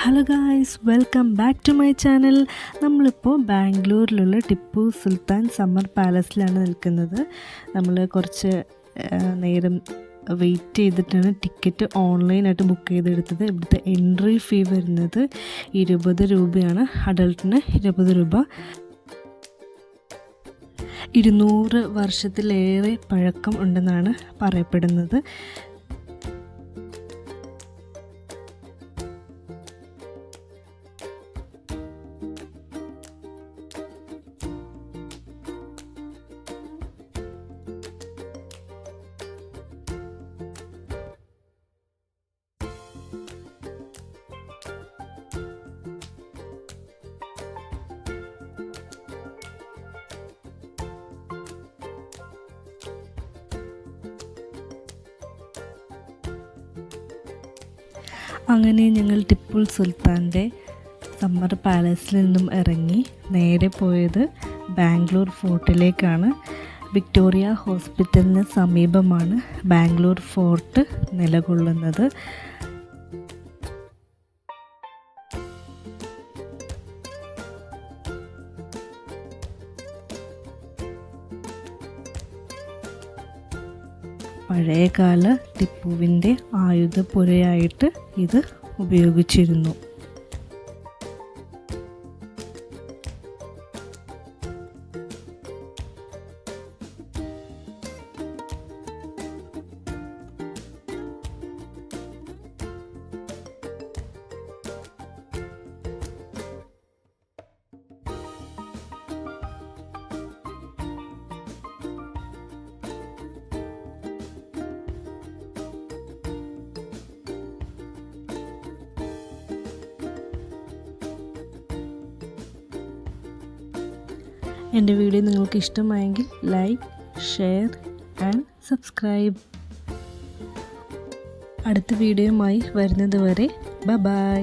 Hello guys, welcome back to my channel. നമ്മളിപ്പോൾ ബാംഗ്ലൂരിലുള്ള Tipu Sultan summer പാലസിലാണ് നിൽക്കുന്നത്. നമ്മൾ കുറച്ച് നേരം വെയിറ്റ് ചെയ്തിട്ടാണ് ടിക്കറ്റ് ഓൺലൈനായിട്ട് ബുക്ക് ചെയ്തെടുത്തത്. ഇവിടുത്തെ എൻട്രി ഫീ വരുന്നത് 20 രൂപയാണ്. അഡൾട്ടിന് 20 രൂപ. 200 വർഷത്തിലേറെ പഴക്കം ഉണ്ടെന്നാണ് പറയപ്പെടുന്നത്. അങ്ങനെ ഞങ്ങൾ ടിപ്പു സുൽത്താൻ്റെ സമ്മർ പാലസിൽ നിന്നും ഇറങ്ങി നേരെ പോയത് ബാംഗ്ലൂർ ഫോർട്ടിലേക്കാണ്. വിക്ടോറിയ ഹോസ്പിറ്റലിന് സമീപമാണ് ബാംഗ്ലൂർ ഫോർട്ട് നിലകൊള്ളുന്നത്. പഴയകാല ടിപ്പുവിൻ്റെ ആയുധപ്പുരയായിട്ട് ഇത് ഉപയോഗിച്ചിരുന്നു. എൻ്റെ വീഡിയോ നിങ്ങൾക്ക് ഇഷ്ടമായെങ്കിൽ ലൈക്ക്, ഷെയർ ആൻഡ് സബ്സ്ക്രൈബ്. അടുത്ത വീഡിയോയുമായി വരുന്നത് വരെ ബൈ.